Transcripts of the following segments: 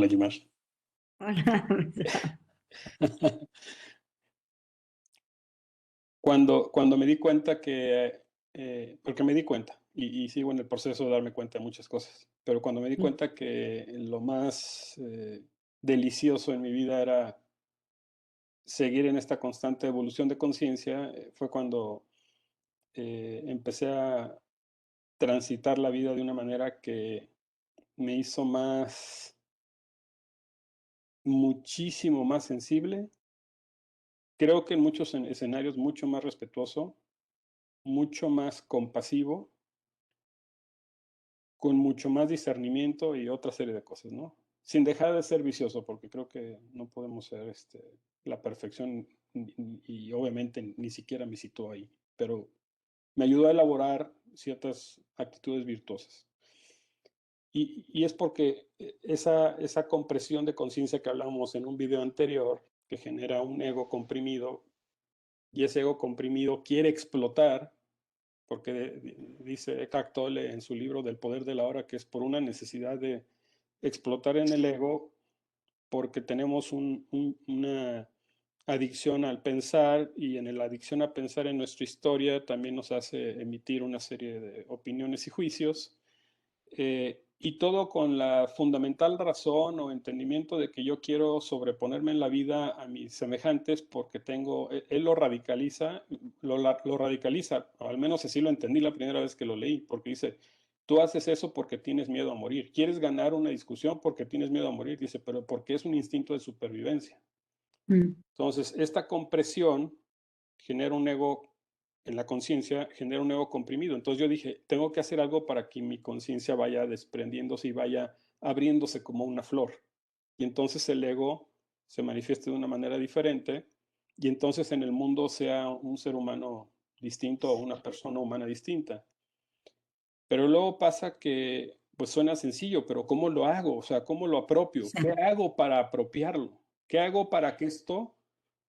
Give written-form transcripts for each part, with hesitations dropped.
Hola, Yumar. Hola. Cuando me di cuenta porque me di cuenta, y sigo en el proceso de darme cuenta de muchas cosas, pero cuando me di Sí, cuenta que lo más delicioso en mi vida era seguir en esta constante evolución de conciencia, fue cuando empecé a transitar la vida de una manera que me hizo muchísimo más sensible, creo que en muchos escenarios mucho más respetuoso, mucho más compasivo, con mucho más discernimiento y otra serie de cosas, ¿no? Sin dejar de ser vicioso, porque creo que no podemos ser la perfección y obviamente ni siquiera me situó ahí, pero me ayudó a elaborar ciertas actitudes virtuosas. Y es porque esa compresión de conciencia que hablamos en un video anterior, que genera un ego comprimido, y ese ego comprimido quiere explotar, porque dice Eckhart Tolle en su libro del poder de la hora que es por una necesidad de explotar en el ego, porque tenemos una adicción al pensar y en la adicción a pensar en nuestra historia también nos hace emitir una serie de opiniones y juicios, y todo con la fundamental razón o entendimiento de que yo quiero sobreponerme en la vida a mis semejantes porque él lo radicaliza, o al menos así lo entendí la primera vez que lo leí, porque dice, tú haces eso porque tienes miedo a morir, quieres ganar una discusión porque tienes miedo a morir, dice, pero porque es un instinto de supervivencia. mm, Entonces, esta compresión genera un ego en la conciencia, genera un ego comprimido. Entonces yo dije, tengo que hacer algo para que mi conciencia vaya desprendiéndose y vaya abriéndose como una flor. Y entonces el ego se manifieste de una manera diferente y entonces en el mundo sea un ser humano distinto o una persona humana distinta. Pero luego pasa que, pues suena sencillo, pero ¿cómo lo hago? O sea, ¿cómo lo apropio? sí. ¿Qué hago para apropiarlo? ¿Qué hago para que esto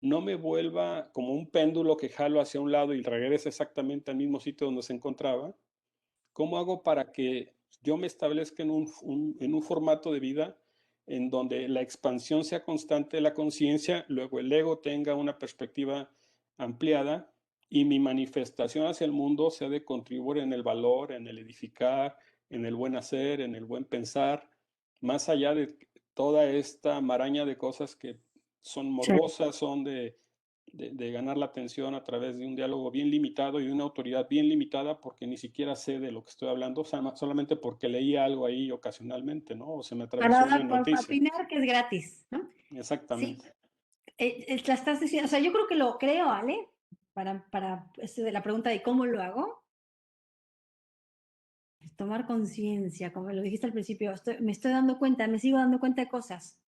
no me vuelva como un péndulo que jalo hacia un lado y regrese exactamente al mismo sitio donde se encontraba? ¿Cómo hago para que yo me establezca en un formato de vida en donde la expansión sea constante de la conciencia, luego el ego tenga una perspectiva ampliada y mi manifestación hacia el mundo sea de contribuir en el valor, en el edificar, en el buen hacer, en el buen pensar, más allá de toda esta maraña de cosas que son Sí. morbosas, son de ganar la atención a través de un diálogo bien limitado y de una autoridad bien limitada porque ni siquiera sé de lo que estoy hablando, solamente porque leí algo ahí ocasionalmente, ¿no? O se me atravesó una Para noticia. opinar que es gratis, ¿no? Sí, Exactamente. la estás diciendo, o sea, yo creo que lo creo, Ale, para de la pregunta de cómo lo hago, es tomar conciencia, como lo dijiste al principio, me estoy dando cuenta, me sigo dando cuenta de cosas,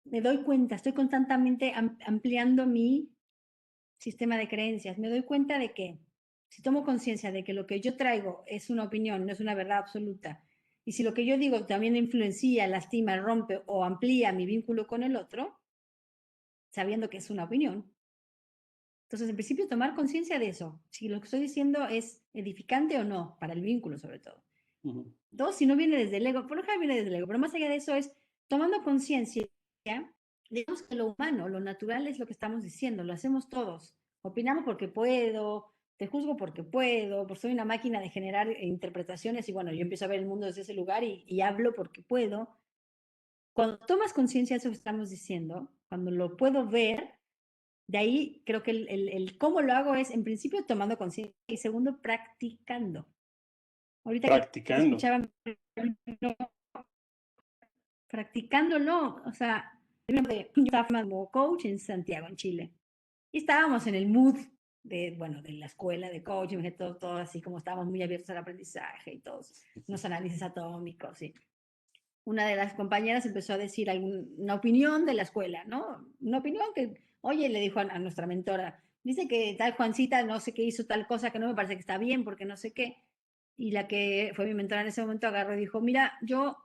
me doy cuenta, estoy constantemente ampliando mi sistema de creencias, me doy cuenta de que si tomo conciencia de que lo que yo traigo es una opinión, no es una verdad absoluta, y si lo que yo digo también influencia, lastima, rompe o amplía mi vínculo con el otro, sabiendo que es una opinión. Entonces, en principio, tomar conciencia de eso, si lo que estoy diciendo es edificante o no, para el vínculo sobre todo. Ujú. Dos, si no viene desde el ego, por lo general viene desde el ego, pero más allá de eso es tomando conciencia, digamos que lo humano, lo natural es lo que estamos diciendo, lo hacemos todos. Opinamos porque puedo, te juzgo porque puedo, porque soy una máquina de generar interpretaciones y bueno, yo empiezo a ver el mundo desde ese lugar y hablo porque puedo. Cuando tomas conciencia de eso que estamos diciendo, cuando lo puedo ver, de ahí creo que el cómo lo hago es, en principio, tomando conciencia y segundo, practicando. Ahorita que te Practicando. escuchaba, no, practicándolo, o sea, yo estaba como coach en Santiago, en Chile, y estábamos en el mood de, bueno, de la escuela de coaching, todo así como estábamos muy abiertos al aprendizaje y todos unos análisis atómicos, y una de las compañeras empezó a decir una opinión de la escuela, ¿no? Una opinión que, oye, le dijo a nuestra mentora, dice que tal Juancita no sé qué hizo tal cosa que no me parece que está bien porque no sé qué. Y la que fue mi mentora en ese momento agarró y dijo, mira, yo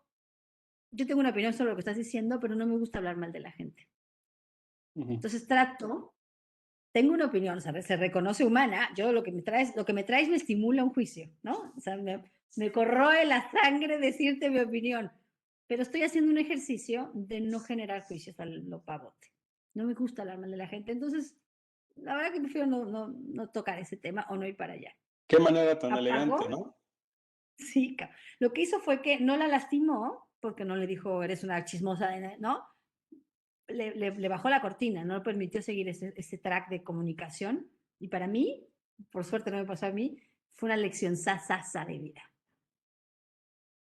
tengo una opinión sobre lo que estás diciendo, pero no me gusta hablar mal de la gente. Ujú. Entonces tengo una opinión, ¿sabes? Se reconoce humana, yo lo que me traes me estimula un juicio, ¿no? O sea, me corroe la sangre decirte mi opinión, pero estoy haciendo un ejercicio de no generar juicios a lo pavote. No me gusta hablar mal de la gente, entonces la verdad que prefiero no tocar ese tema o no ir para allá. Qué manera tan elegante, Apagó, ¿no? sí, lo que hizo fue que no la lastimó, porque no le dijo, eres una chismosa, ¿no? Le bajó la cortina, no le permitió seguir ese track de comunicación. Y para mí, por suerte no me pasó a mí, fue una lección sasasa de vida.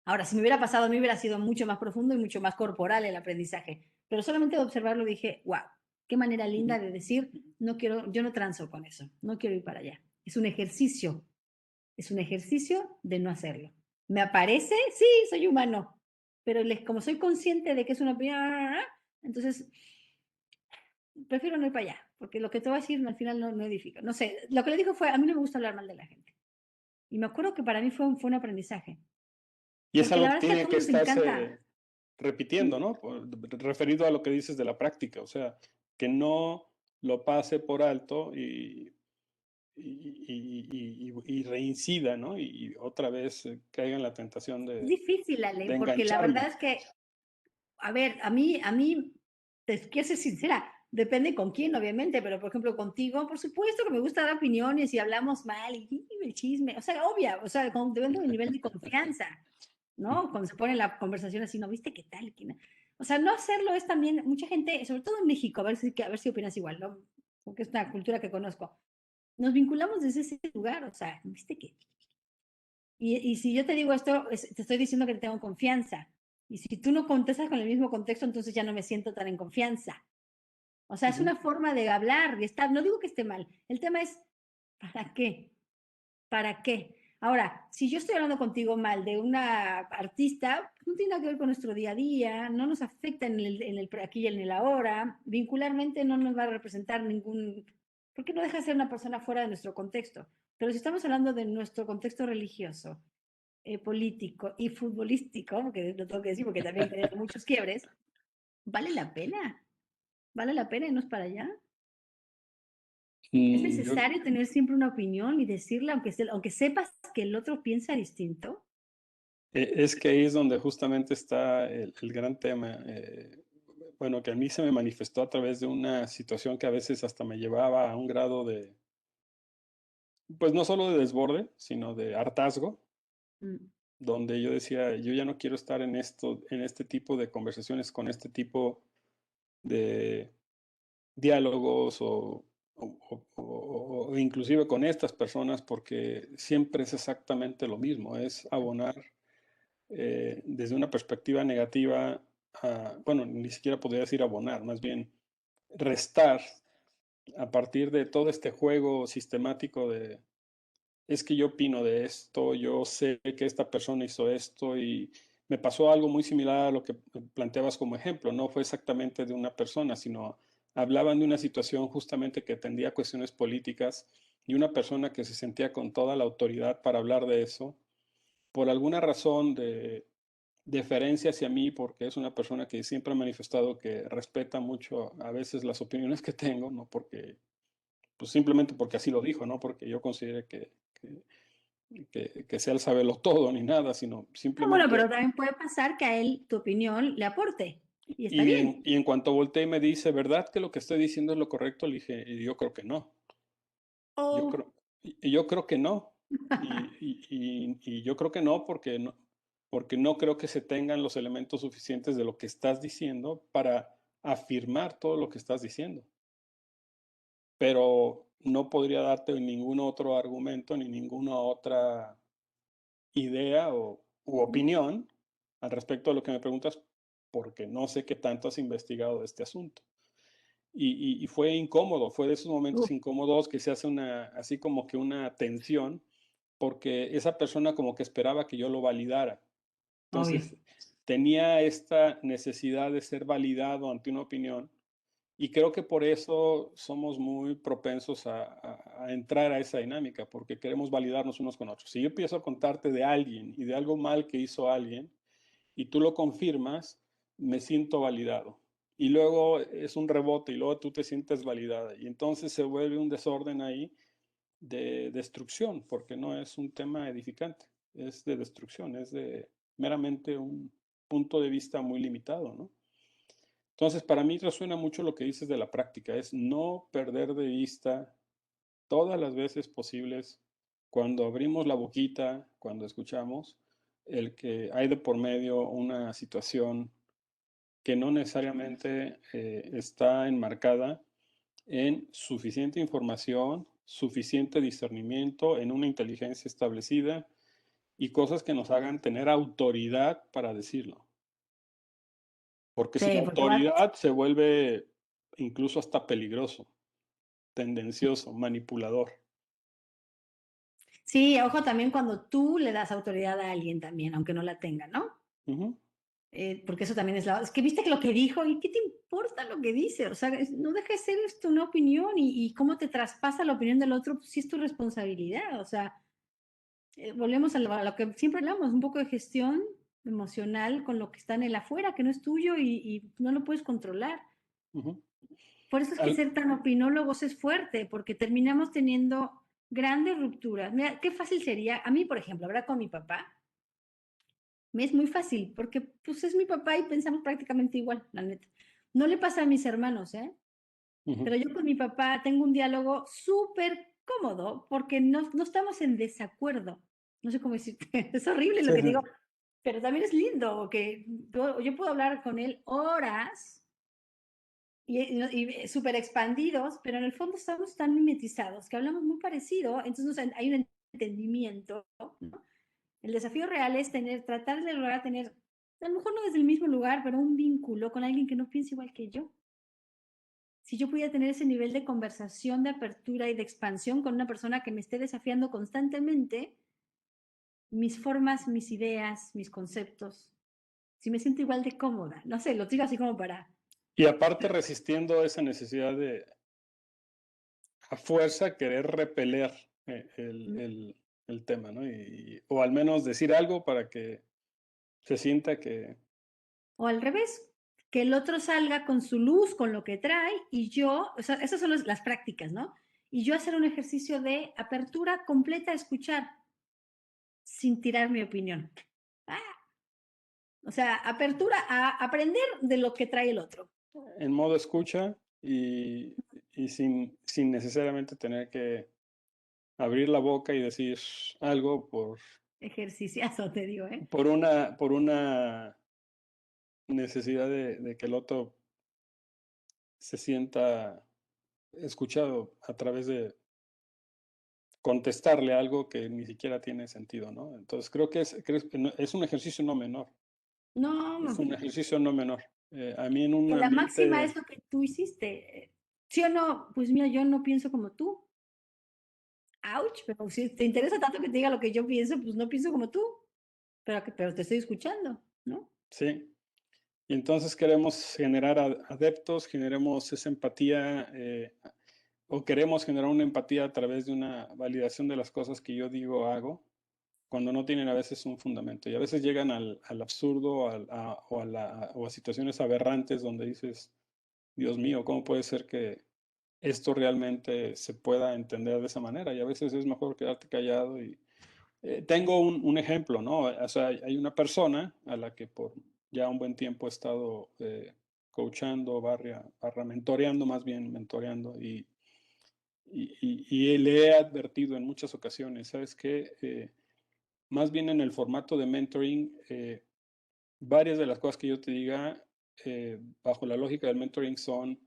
Ahora, si me hubiera pasado a mí, hubiera sido mucho más profundo y mucho más corporal el aprendizaje. Pero solamente de observarlo dije, wow, qué manera linda de decir, no quiero, yo no transo con eso, no quiero ir para allá. Es un ejercicio de no hacerlo. ¿Me aparece? Sí, soy humano. Pero como soy consciente de que es una opinión, entonces prefiero no ir para allá, porque lo que te voy a decir al final no edifica. No sé, lo que le dijo fue, a mí no me gusta hablar mal de la gente. Y me acuerdo que para mí fue un aprendizaje, Y es porque la algo verdad es que a que todos nos estás encanta. repitiendo, ¿no? Referido a lo que dices de la práctica, o sea, que no lo pase por alto y reincida, ¿no? Y otra vez caiga en la tentación Es difícil, Ale, de porque la verdad engancharme. es que, a ver, a mí, te quiero ser sincera, depende con quién, obviamente, pero por ejemplo contigo, por supuesto que me gusta dar opiniones y hablamos mal y el chisme, o sea, obvia, o sea, depende del nivel de confianza, ¿no? Cuando se pone la conversación así, ¿no viste qué tal? O sea, no hacerlo es también, mucha gente, sobre todo en México, a ver si opinas igual, ¿no? Porque es una cultura que conozco. Nos vinculamos desde ese lugar, o sea, ¿viste qué? Y si yo te digo esto, te estoy diciendo que te tengo confianza. Y si tú no contestas con el mismo contexto, entonces ya no me siento tan en confianza. O sea, es Ujú. una forma de hablar, de estar. No digo que esté mal. El tema es, ¿para qué? ¿Para qué? Ahora, si yo estoy hablando contigo mal de una artista, no tiene nada que ver con nuestro día a día, no nos afecta en el aquí y en el ahora, vincularmente no nos va a representar ningún, porque no deja de ser una persona fuera de nuestro contexto. Pero si estamos hablando de nuestro contexto religioso, político y futbolístico, porque lo tengo que decir porque también tenemos muchos quiebres, ¿vale la pena? ¿Vale la pena irnos para allá? ¿Es Yo, necesario tener siempre una opinión y decirla, aunque sepas que el otro piensa distinto? es que ahí es donde justamente está el gran tema. Bueno, que a mí se me manifestó a través de una situación que a veces hasta me llevaba a un grado de, pues no solo de desborde, sino de hartazgo, Mm, donde yo decía, yo ya no quiero estar en esto, en este tipo de conversaciones, con este tipo de diálogos o inclusive con estas personas, porque siempre es exactamente lo mismo, es abonar desde una perspectiva negativa, bueno, ni siquiera podría decir abonar, más bien restar a partir de todo este juego sistemático de, es que yo opino de esto, yo sé que esta persona hizo esto y me pasó algo muy similar a lo que planteabas como ejemplo. No fue exactamente de una persona, sino hablaban de una situación justamente que tendía a cuestiones políticas y una persona que se sentía con toda la autoridad para hablar de eso, por alguna razón de deferencia hacia mí, porque es una persona que siempre ha manifestado que respeta mucho a veces las opiniones que tengo, no porque, pues simplemente porque así lo dijo, no porque yo considere que sea el saberlo todo ni nada, sino no, bueno, simplemente, pero también puede pasar que a él tu opinión le aporte y está bien. y en cuanto volteé y me dice, ¿verdad que lo que estoy diciendo es lo correcto? Le dije, y yo creo que no, yo Oh, creo, y yo creo que no, y yo creo que no porque no creo que se tengan los elementos suficientes de lo que estás diciendo para afirmar todo lo que estás diciendo, pero no podría darte ningún otro argumento ni ninguna otra idea u opinión al respecto de lo que me preguntas, porque no sé qué tanto has investigado de este asunto. Y fue incómodo, fue de esos momentos uf, incómodos que se hace así como que una tensión, porque esa persona como que esperaba que yo lo validara. obvio. Entonces, tenía esta necesidad de ser validado ante una opinión y creo que por eso somos muy propensos a entrar a esa dinámica, porque queremos validarnos unos con otros. Si yo empiezo a contarte de alguien y de algo mal que hizo alguien y tú lo confirmas, me siento validado. Y luego es un rebote y luego tú te sientes validada. Y entonces se vuelve un desorden ahí de destrucción, porque no es un tema edificante, es de destrucción, es de meramente punto de vista muy limitado, ¿no? Entonces, para mí resuena mucho lo que dices de la práctica, es no perder de vista todas las veces posibles cuando abrimos la boquita, cuando escuchamos, el que hay de por medio una situación que no necesariamente está enmarcada en suficiente información, suficiente discernimiento, en una inteligencia establecida y cosas que nos hagan tener autoridad para decirlo. Porque sin Sí, porque va, autoridad se vuelve incluso hasta peligroso, tendencioso, manipulador. sí, ojo también cuando tú le das autoridad a alguien también, aunque no la tenga, ¿no? Ujú, Porque eso también es que viste que lo que dijo y qué te importa lo que dice, o sea, no deja de ser esto una opinión y cómo te traspasa la opinión del otro, pues sí es tu responsabilidad, o sea, volvemos a lo que siempre hablamos, un poco de gestión emocional con lo que está en el afuera, que no es tuyo y no lo puedes controlar. ujú. Por eso es que Al- ser tan opinólogos es fuerte, porque terminamos teniendo grandes rupturas. Mira, qué fácil sería, a mí, por ejemplo, hablar con mi papá, me es muy fácil, porque pues es mi papá y pensamos prácticamente igual, la neta. No le pasa a mis hermanos, ¿eh? ujú. Pero yo con mi papá tengo un diálogo súper cómodo porque no estamos en desacuerdo. No sé cómo decirte, es horrible lo Sí, que digo, sí. pero también es lindo que yo puedo hablar con él horas y súper expandidos, pero en el fondo estamos tan mimetizados que hablamos muy parecido, entonces hay un entendimiento, ¿no? El desafío real es tratar de lograr tener, a lo mejor no desde el mismo lugar, pero un vínculo con alguien que no piense igual que yo. Si yo pudiera tener ese nivel de conversación, de apertura y de expansión con una persona que me esté desafiando constantemente, mis formas, mis ideas, mis conceptos, si me siento igual de cómoda, no sé, lo digo así como para... Y aparte resistiendo esa necesidad de a fuerza querer repeler el tema, ¿no? O al menos decir algo para que se sienta que... O al revés, que el otro salga con su luz, con lo que trae, y yo, o sea, esas son las prácticas, ¿no? Y yo hacer un ejercicio de apertura completa a escuchar, sin tirar mi opinión. Ah, o sea, apertura a aprender de lo que trae el otro. en modo escucha y sin necesariamente tener que abrir la boca y decir algo Ejerciciazo, te digo, ¿eh? por una necesidad de que el otro se sienta escuchado a través de contestarle algo que ni siquiera tiene sentido, ¿no? Entonces creo que es un ejercicio no menor, es No, un ejercicio no menor. A mí en un que la máxima es ambiente, lo que tú hiciste. ¿Sí o no? Pues mira, yo no pienso como tú. Ouch, pero si te interesa tanto que te diga lo que yo pienso, pues no pienso como tú, pero te estoy escuchando, ¿no? sí, y entonces queremos generar adeptos, generemos esa empatía o queremos generar una empatía a través de una validación de las cosas que yo digo o hago, cuando no tienen a veces un fundamento. Y a veces llegan al absurdo o a situaciones aberrantes donde dices, Dios mío, ¿cómo puede ser que esto realmente se pueda entender de esa manera? Y a veces es mejor quedarte callado. Y tengo un ejemplo, ¿no? O sea, hay una persona a la que por ya un buen tiempo he estado coachando, barra mentoreando, más bien mentoreando, y le he advertido en muchas ocasiones, ¿sabes qué? Más bien en el formato de mentoring, varias de las cosas que yo te diga, bajo la lógica del mentoring, son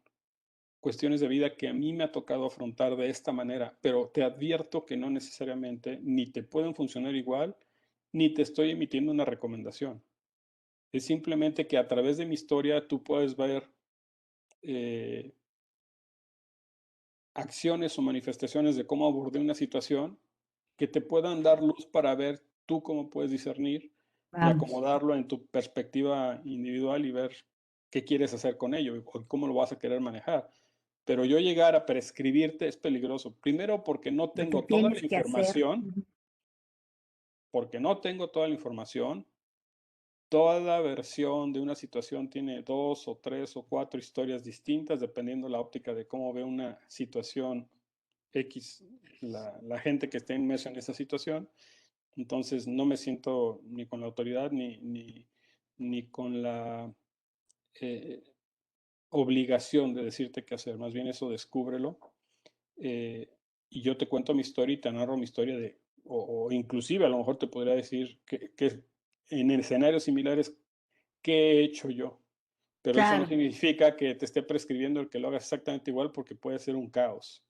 cuestiones de vida que a mí me ha tocado afrontar de esta manera, pero te advierto que no necesariamente ni te pueden funcionar igual, ni te estoy emitiendo una recomendación. Es simplemente que a través de mi historia tú puedes ver eh, acciones o manifestaciones de cómo abordé una situación que te puedan dar luz para ver tú cómo puedes discernir y Vamos. acomodarlo en tu perspectiva individual y ver qué quieres hacer con ello o cómo lo vas a querer manejar. Pero yo llegar a prescribirte es peligroso. Primero porque no Lo que tengo toda la tienes que hacer. información, porque no tengo toda la información. Toda versión de una situación tiene dos o tres o cuatro historias distintas, dependiendo la óptica de cómo ve una situación X, la gente que esté inmersa en esa situación. Entonces no me siento ni con la autoridad ni con la eh, obligación de decirte qué hacer, más bien eso descúbrelo. eh, y yo te cuento mi historia y te narro mi historia o inclusive a lo mejor te podría decir que en escenarios similares, ¿qué he hecho yo? Pero eso no Claro. significa que te esté prescribiendo el que lo hagas exactamente igual porque puede ser un caos.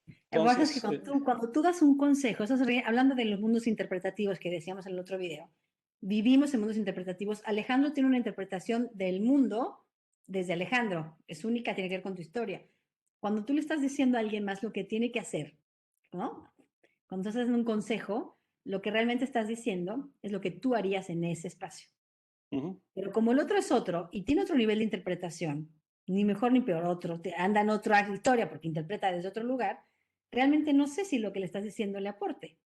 Lo que pasa es que Entonces, cuando tú das un consejo, hablando de los mundos interpretativos que decíamos en el otro video, vivimos en mundos interpretativos. Alejandro tiene una interpretación del mundo desde Alejandro, es única, tiene que ver con tu historia. Cuando tú le estás diciendo a alguien más lo que tiene que hacer, ¿no? Cuando estás dando un consejo, lo que realmente estás diciendo es lo que tú harías en ese espacio. ujú, Pero como el otro es otro y tiene otro nivel de interpretación, ni mejor ni peor, anda en otra historia porque interpreta desde otro lugar, realmente no sé si lo que le estás diciendo le aporte,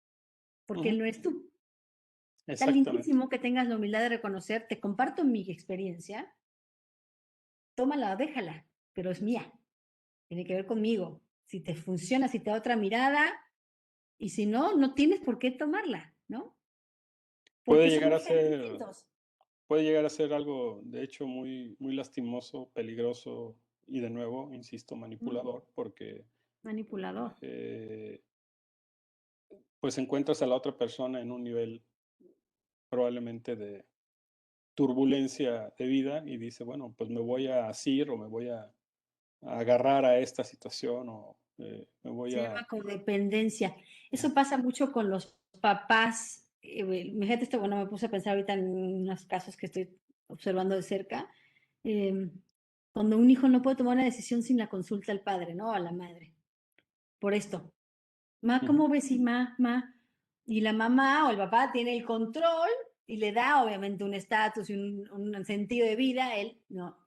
porque él ujú, no es tú. Está exactamente. lindísimo que tengas la humildad de reconocer, te comparto mi experiencia, tómala o déjala, pero es mía, tiene que ver conmigo. Si te funciona, si te da otra mirada, y si no, no tienes por qué tomarla, ¿no? Puede Porque llegar a somos seres ser, distintos. puede llegar a ser algo, de hecho, muy, muy lastimoso, peligroso y de nuevo, insisto, ¿Mm? manipulador, porque Manipulador. eh, pues encuentras a la otra persona en un nivel probablemente de turbulencia de vida y dice, bueno, pues me voy a asir o me voy a agarrar a esta situación o me voy Se a... llama codependencia. Eso pasa mucho con los papás. Fíjate esto, bueno, me puse a pensar ahorita en unos casos que estoy observando de cerca. eh, Cuando un hijo no puede tomar una decisión sin la consulta al padre, ¿no? A la madre. Por esto. Ma, Ujú, ¿cómo ves? Y ma. Y la mamá o el papá tiene el control y le da obviamente un estatus y un sentido de vida. Él, no,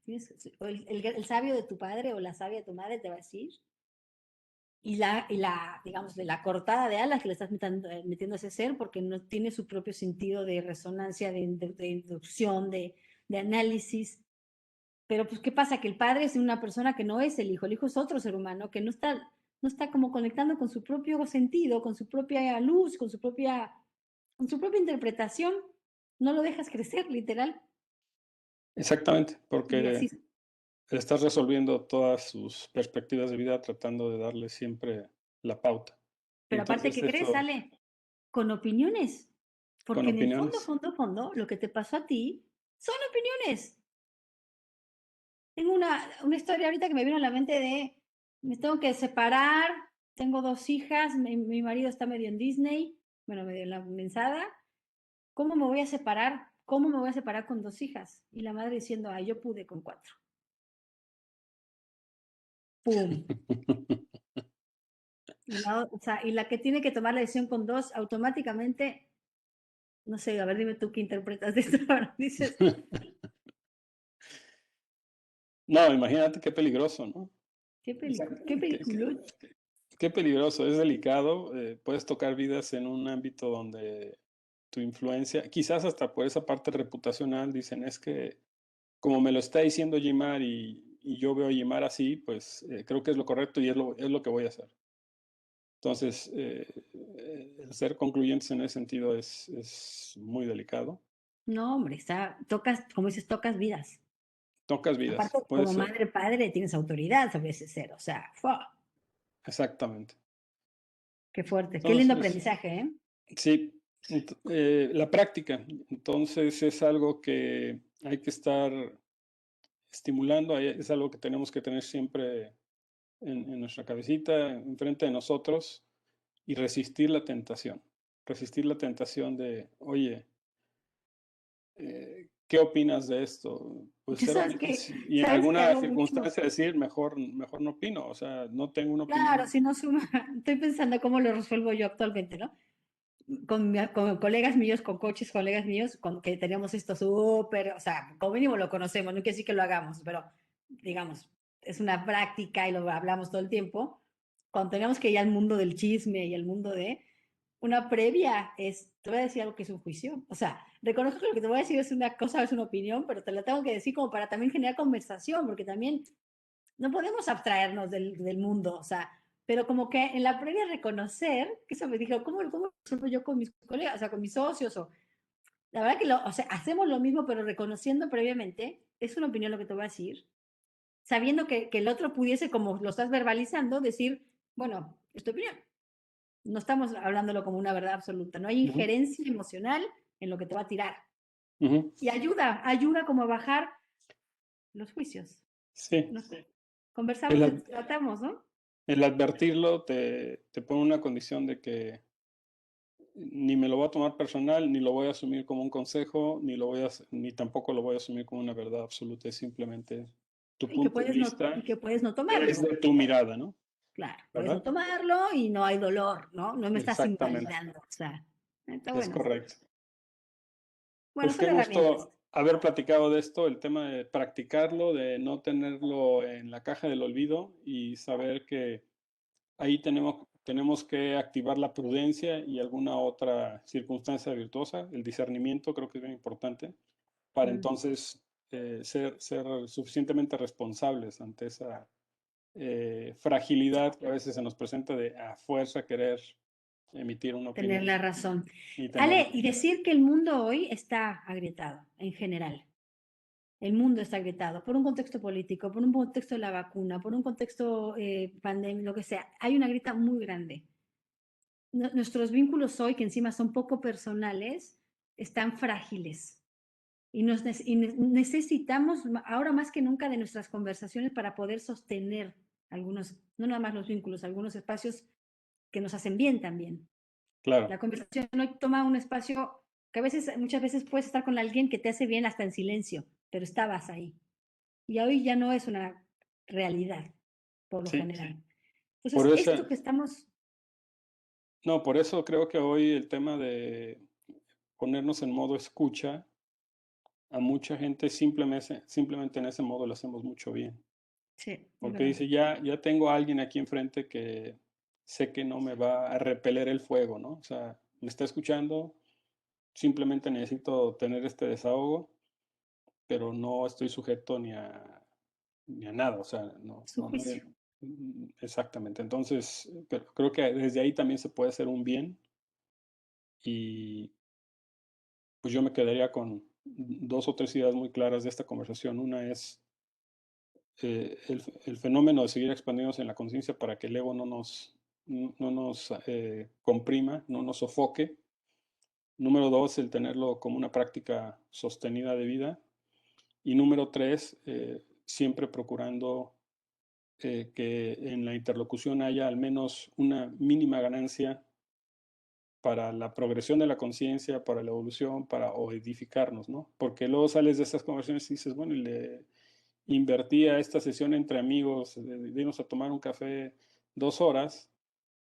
el sabio de tu padre o la sabia de tu madre te va a decir digamos, de la cortada de alas que le estás metiendo a ese ser porque no tiene su propio sentido de resonancia, de inducción, de análisis. Pero pues, ¿qué pasa? Que el padre es una persona que no es el hijo es otro ser humano que no está como conectando con su propio sentido, con su propia luz, con su propia interpretación. No lo dejas crecer, literal. exactamente, Y porque así, estás resolviendo todas sus perspectivas de vida tratando de darle siempre la pauta. Y pero aparte, entonces ¿qué crees? eso, Sale con opiniones. con Porque en el fondo, opiniones. fondo, fondo, lo que te pasó a ti son opiniones. Tengo una historia ahorita que me vino a la mente me tengo que separar, tengo 2 hijas, mi marido está medio en Disney, bueno, medio en la mensada. ¿Cómo me voy a separar? ¿Cómo me voy a separar con 2 hijas? Y la madre diciendo, ay, yo pude con 4. ¡Pum! O sea, y la que tiene que tomar la decisión con 2, automáticamente, no sé, a ver, dime tú qué interpretas de esto. Ahora dices, No, imagínate qué peligroso, ¿no? qué O sea, película, qué qué, qué- película. qué peligroso, es delicado, puedes tocar vidas en un ámbito donde tu influencia, quizás hasta por esa parte reputacional, dicen, es que como me lo está diciendo Jimar y yo veo a Jimar así, pues creo que es lo correcto y es lo que voy a hacer. Entonces, el ser concluyentes en ese sentido es muy delicado. No, hombre, tocas, como dices, tocas vidas. Tocas Aparte, vidas, puede como ser, madre, padre, tienes autoridad sobre ese ser. O sea, ¡fua! exactamente. Qué fuerte. Qué lindo Entonces, aprendizaje, ¿eh? sí, la práctica, entonces es algo que hay que estar estimulando, es algo que tenemos que tener siempre en nuestra cabecita, enfrente de nosotros y resistir la tentación de, oye, ¿qué opinas de esto? Pues Yo ser sabes honestos que, y en sabes que alguna hago mucho. circunstancia decir, mejor no opino, o sea, no tengo una Claro, opinión. si no suma, estoy pensando cómo lo resuelvo yo actualmente, ¿no? Con colegas míos, con coaches, colegas míos, con que teníamos esto súper, o sea, como mínimo lo conocemos, no quiere decir que lo hagamos, pero digamos, es una práctica y lo hablamos todo el tiempo. Cuando teníamos que ir al mundo del chisme y al mundo de una previa te voy a decir algo que es un juicio. O sea, reconozco que lo que te voy a decir es una cosa, es una opinión, pero te la tengo que decir como para también generar conversación, porque también no podemos abstraernos del mundo, o sea, pero como que en la previa reconocer, que eso me dijo, ¿cómo resuelvo yo con mis colegas, o sea, con mis socios? La verdad que o sea, hacemos lo mismo, pero reconociendo previamente, es una opinión lo que te voy a decir, sabiendo que el otro pudiese, como lo estás verbalizando, decir, bueno, es tu opinión. No estamos hablándolo como una verdad absoluta, no hay Ujú, injerencia emocional en lo que te va a tirar. ujú. Y ayuda como a bajar los juicios. Sí, No sé, conversamos, el, tratamos, ¿no? el advertirlo te pone una condición de que ni me lo voy a tomar personal, ni lo voy a asumir como un consejo, ni tampoco lo voy a asumir como una verdad absoluta, es simplemente tu punto de Y vista que puedes no desde tomarlo. tu mirada, ¿no? Claro, puedes no ¿Verdad? tomarlo y no hay dolor, ¿no? No me estás Exactamente, invalidando. O sea, está es bueno. correcto. Bueno, Pues qué son herramientas. gusto haber platicado de esto, el tema de practicarlo, de no tenerlo en la caja del olvido y saber que ahí tenemos que activar la prudencia y alguna otra circunstancia virtuosa, el discernimiento creo que es bien importante, para Mm. entonces ser suficientemente responsables ante esa fragilidad que a veces se nos presenta de a fuerza querer emitir una Tener opinión la razón. y tener... Ale, y decir que el mundo hoy está agrietado en general. El mundo está agrietado por un contexto político, por un contexto de la vacuna, por un contexto pandemia, lo que sea. Hay una grieta muy grande. Nuestros vínculos hoy, que encima son poco personales, están frágiles. Y necesitamos ahora más que nunca de nuestras conversaciones para poder sostener algunos, no nada más los vínculos, algunos espacios que nos hacen bien también. Claro, La conversación hoy toma un espacio que a veces, muchas veces puedes estar con alguien que te hace bien hasta en silencio, pero estabas ahí. Y hoy ya no es una realidad, por lo sí. general. Por Entonces, eso, esto que estamos, no, por eso creo que hoy el tema de ponernos en modo escucha, a mucha gente simplemente en ese modo lo hacemos mucho bien. sí, es Porque verdad. dice, ya tengo a alguien aquí enfrente que sé que no me va a repeler el fuego, ¿no? O sea, me está escuchando, simplemente necesito tener este desahogo, pero no estoy sujeto ni a nada, o sea, Su juicio. exactamente. Entonces, creo que desde ahí también se puede hacer un bien y pues yo me quedaría con dos o tres ideas muy claras de esta conversación. Una es el fenómeno de seguir expandiéndose en la conciencia para que el ego no nos comprima, no nos sofoque. Número dos, el tenerlo como una práctica sostenida de vida. Y número tres, siempre procurando que en la interlocución haya al menos una mínima ganancia para la progresión de la conciencia, para la evolución, para o edificarnos, ¿no? Porque luego sales de estas conversaciones y dices, bueno, y le invertí a esta sesión entre amigos, de irnos a tomar un café 2 horas,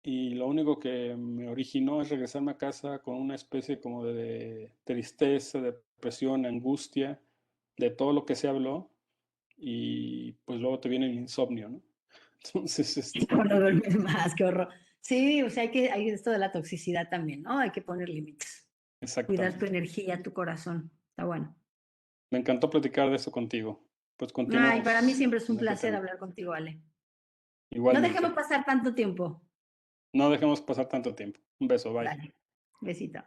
y lo único que me originó es regresarme a casa con una especie como de tristeza, depresión, angustia, de todo lo que se habló, y pues luego te viene el insomnio, ¿no? Entonces, Cuando duermes más, qué horror. Sí, o sea, hay esto de la toxicidad también, ¿no? Hay que poner límites. Cuidar tu exactamente. energía, tu corazón. Está bueno. Me encantó platicar de esto contigo. Pues Ay, para mí continuamos siempre es un en este placer tema. hablar contigo, Ale. No dejemos Igualmente. pasar tanto tiempo. No dejemos pasar tanto tiempo. Un beso, bye. Dale, besito.